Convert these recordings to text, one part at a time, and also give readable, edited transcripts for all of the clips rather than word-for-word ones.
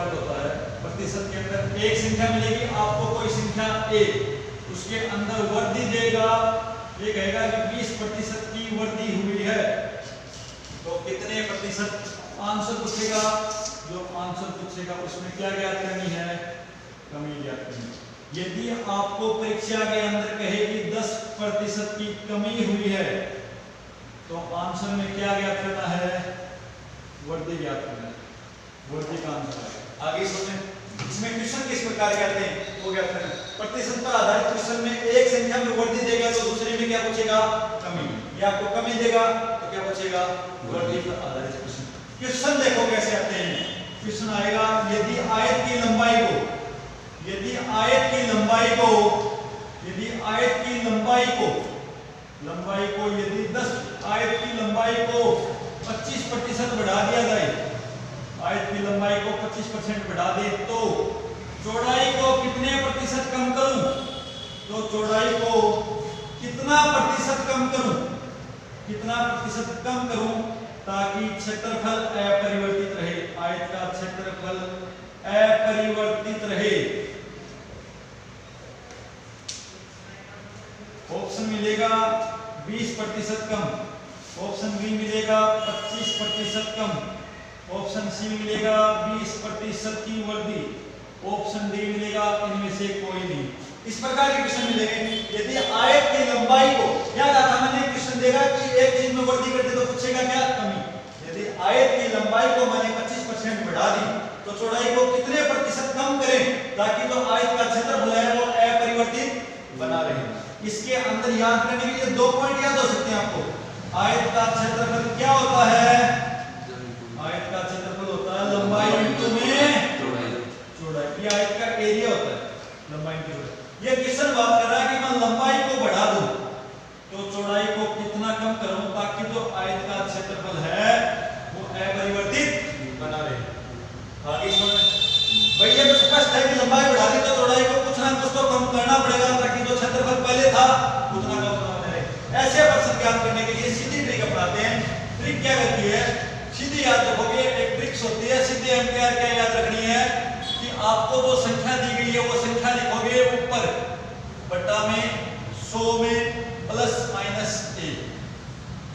Part होता है। प्रतिशत के अंदर एक संख्या मिलेगी आपको, कोई संख्या ए, उसके अंदर वृद्धि देगा, ये कहेगा कि 20% की वृद्धि हुई है, तो कितने प्रतिशत आंसर पूछेगा, जो आंसर पूछेगा उसमें क्या ज्ञात करनी है, कमी ज्ञात करनी। यदि आपको परीक्षा के अंदर कहे कि 10% की कमी हुई है, तो आंसर में क्या ज्ञात करना है, वृद्धि ज्ञात करना है, वृद्धि का आंसर है। आगे सुने, इसमें क्वेश्चन किस प्रकार के आते हैं वो ज्ञात करना। प्रतिशत पर आधारित क्वेश्चन में एक संख्या में वृद्धि देगा तो दूसरे में क्या पूछेगा, कमी, या आपको कमी देगा तो क्या पूछेगा, वृद्धि पर आधारित क्वेश्चन। क्वेश्चन देखो कैसे आते हैं। क्वेश्चन आएगा, यदि आयत की लंबाई को, यदि आयत की लंबाई को, यदि आयत की लंबाई को, लंबाई को यदि 10 आयत की लंबाई को 25% बढ़ा दिया जाए, आयत की लंबाई को 25% बढ़ा दे तो चौड़ाई को कितने प्रतिशत कम करूं, तो चौड़ाई को कितना प्रतिशत कम करूं, कितना प्रतिशत कम करूं ताकि क्षेत्रफल अपरिवर्तित रहे, आयत का क्षेत्रफल अपरिवर्तित रहे। ऑप्शन मिलेगा 20% कम, ऑप्शन बी मिलेगा 25% कम, ऑप्शन सी मिलेगा 20% की वृद्धि, ऑप्शन डी मिलेगा इनमें से कोई नहीं। इस प्रकार के क्वेश्चन मिलेंगे। यदि आयत की लंबाई को, याद आता मैंने क्वेश्चन देगा कि एक चीज में वृद्धि करते तो पूछेगा क्या, कमी। यदि आयत की लंबाई को मैंने 25% बढ़ा दी तो चौड़ाई को कितने प्रतिशत कम करें ताकि जो आयत का क्षेत्रफल है वो अपरिवर्तित बना रहे। इसके अंदर याद करने के लिए 2 पॉइंट याद हो सकते हैं आपको। आयत का क्षेत्रफल क्या होता है, आयत का क्षेत्रफल होता है लंबाई इंटू में चौड़ाई, ये आयत का एरिया होता है, लंबाई इंटू चौड़ाई। ये क्वेश्चन बात कर रहा है कि मैं लंबाई को बढ़ा दूं तो चौड़ाई को कितना कम करूं ताकि जो आयत का क्षेत्रफल है वो अपरिवर्तित बना रहे। आगे सुन भाई, ये तो स्पष्ट है कि लंबाई बढ़ा दी तो चौड़ाई को कुछ ना कुछ तो कम करना पड़ेगा ताकि जो क्षेत्रफल पहले था उतना कम ना बने रहे। ऐसे प्रश्न ज्ञात करने के लिए सीधी ट्रिक अपनाते हैं। ट्रिक क्या करती है, सीधी याद रखोगे, एक ट्रिक्स होती है सीधी एम्पियर क्या याद रखनी है कि आपको जो संख्या दी गई है वो संख्या लिखोगे ऊपर बटा में 100 में प्लस माइनस ए,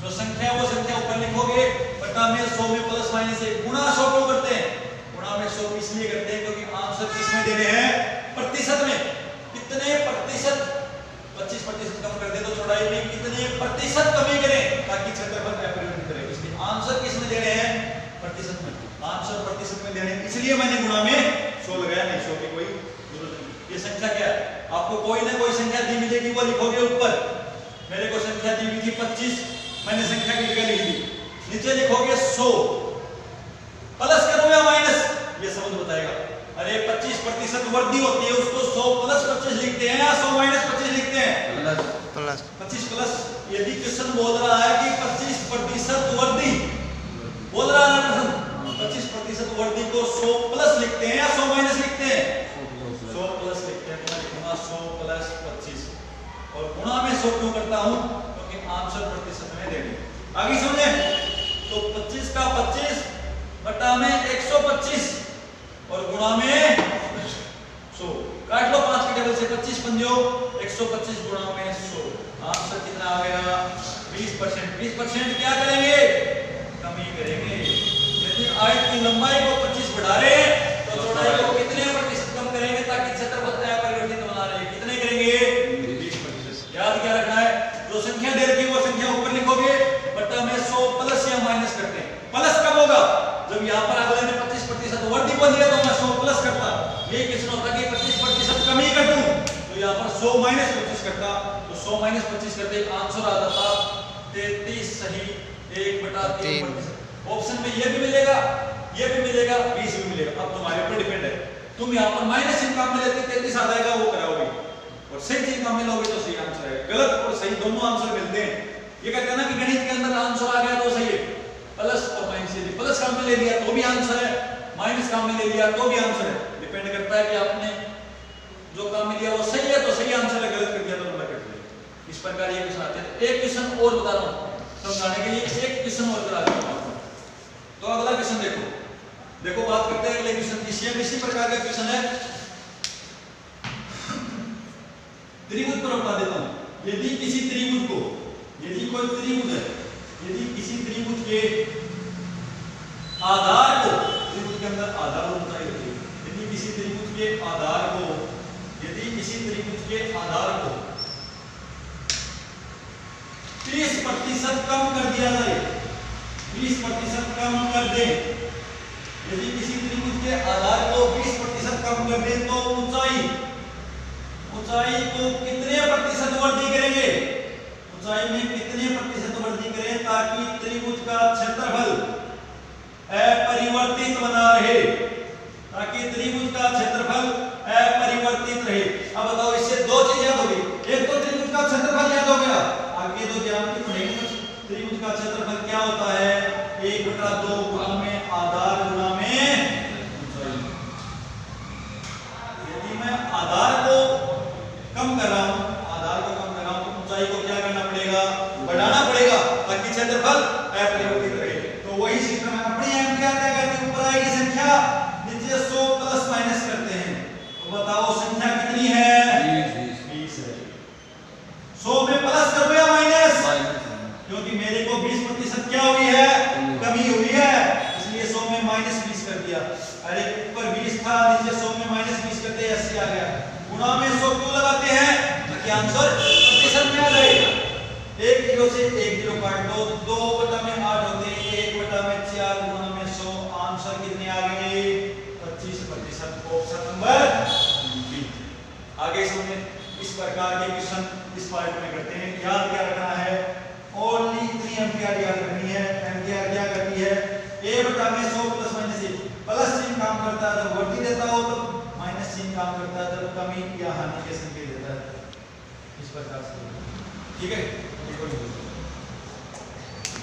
जो संख्या वो संख्या ऊपर लिखोगे बटा में 100 में प्लस माइनस ए। गुणा 100 क्यों करते हैं, गुणा में 100 इसलिए करते हैं क्योंकि आंसर किसमें देने हैं, प्रतिशत में। कितने प्रतिशत, 25% कम कर दे तो चौड़ाई में कितने प्रतिशत कमी करें ताकि क्षेत्रफल अपरिवर्तित रहे, इसलिए आंसर किसमें देने हैं, प्रतिशत में। आंसर प्रतिशत में देने इसलिए मैंने गुणा में 100 लगाया, नहीं 100 की कोई जरूरत नहीं। ये संख्या क्या है, आपको कोई ना कोई संख्या दी मिलेगी वो लिखोगे ऊपर। मेरे को संख्या दी हुई थी 25, मैंने संख्या की जगह लिख दी, नीचे लिखोगे 100, प्लस करो या माइनस ये समझ बताएगा। अरे 25% वृद्धि होती है उसको 100 प्लस 25 लिखते हैं या 100 माइनस 25 लिखते हैं, प्लस 25 प्लस। यदि क्वेश्चन बोल रहा है कि 25% वृद्धि बोल रहा है ना, 25% वृद्धि को 100 प्लस लिखते हैं या 100 माइनस लिखते हैं, 100 प्लस लिखते हैं। तो मैं लिखूंगा 100 प्लस 25 और गुणा में 100 क्यों करता हूं क्योंकि आंसर प्रतिशत में देंगे। आगे समझे, तो 25 का 25 बटा में 125 और गुणा में 100, काट लो 5 के टेबल से, 25 पंजो 125 गुणा में 100, आंसर कितना आ गया 20%। 20% क्या करेंगे, कमी करेंगे। यदि आयत की लंबाई को 25 बढ़ा रहे हैं तो चौड़ाई को कितने प्रतिशत कम करेंगे ताकि क्षेत्रफल अपरिवर्तित बना रहे, कितने करेंगे 20%। याद क्या रखना है, जो संख्या दे रखी है वो संख्या ऊपर लिखोगे बटा में 100 प्लस या माइनस करते हैं। प्लस कब होगा, जब यहाँ पर अगले ने 25% वृद्धि को दिया तो मैं 100 प्लस करता, ये किसने होता कि 25% कमी कर दूं तो यहाँ पर 100 माइनस 25 करता, तो 100 माइनस 25 करते आंसर आता था 33 सही 1/3। ऑप्शन में ये भी मिलेगा, ये भी मिलेगा, 20 भी मिलेगा। अब तुम्हारे ऊपर डिपेंड है, तुम यहाँ पर माइनस चिन्ह काम में लेते 33 आ जाएगा वो कराओगे और सही चीज काम में लोगे तो सही आंसर है। गलत और सही दोनों आंसर मिलते हैं। ये कहते हैं ना कि गणित के अंदर आंसर आ गया तो सही है, प्लस और माइनस, यदि प्लस काम में ले लिया तो भी आंसर है, माइनस काम में ले लिया तो भी आंसर है। डिपेंड करता है कि आपने जो काम में लिया वो सही है तो सही आंसर है, गलत कर दिया तो नंबर कट जाएगा। इस प्रकार ये क्वेश्चन आते हैं। एक क्वेश्चन और बता रहा हूँ समझाने के लिए, एक क्वेश्चन और करा देता हूं। तो अगला क्वेश्चन देखो, देखो बात करते हैं अगले क्वेश्चन की सेम इसी प्रकार का क्वेश्चन है। त्रिभुज पर बता देता हूं। यदि किसी त्रिभुज को, यदि कोई त्रिभुज है, यदि किसी त्रिभुज के आधार को, त्रिभुज के अंदर आधार और ऊंचाई होती है, यदि किसी त्रिभुज के आधार को, यदि किसी त्रिभुज के आधार को 30% कम कर दिया जाए, 20% कम कर दे, यदि किसी त्रिभुज के आधार को 20% कम कर दे तो ऊंचाई को कितने प्रतिशत वृद्धि करेंगे, ऊंचाई में कितने प्रतिशत वृद्धि करें ताकि त्रिभुज का क्षेत्रफल अपरिवर्तित बना रहे, ताकि त्रिभुज का क्षेत्रफल अपरिवर्तित रहे। अब बताओ, इससे दो चीज याद हो गई, एक तो त्रिभुज का क्षेत्रफल याद हो गया, आगे दो ज्यामिति पढ़ेंगे। त्रिभुज का क्षेत्रफल क्या होता है, 1/2 गुणा में आधार गुणा में ऊंचाई। यदि मैं आधार को कम कर रहा हूं, आधार को कम कर रहा हूं तो ऊंचाई को क्या करना पड़ेगा, बढ़ाना पड़ेगा ताकि क्षेत्रफल अपरिवर्तित रहे। तो वही सिस्टम है, अपनी एम्पियर क्या करते हैं, ऊपर आएगी संख्या, नीचे 100 प्लस माइनस करते हैं। तो बताओ संख्या कितनी है, 20 है। 100 में प्लस करो या माइनस, क्योंकि मेरे को 20% क्या हुई है, कमी हुई है, इसलिए 100 में -20 कर दिया। अरे ऊपर 20 था, नीचे 100 में -20 करते 80 आ गया। गुणा में 100 क्यों लगाते हैं, ताकि आंसर प्रतिशत में आ जाएगा। 1 0 से 1 0 काट दो, 2/8 होते हैं, 1/4 गुणा में 100, आंसर कितने आ गए, 25%। Option number B. आगे समझे इस प्रकार के क्वेश्चन इस पार्ट में करते हैं। याद क्या रखना है, ओनली इतनी एम्पियर याद रखनी है। एम्पियर क्या करती है, a/100 प्लस माइनस ए, प्लस चिन्ह काम करता है जब वृद्धि देता हो, तो माइनस चिन्ह काम करता है जब कमी या हानि के संकेत देता है। इस प्रकार से, ठीक है।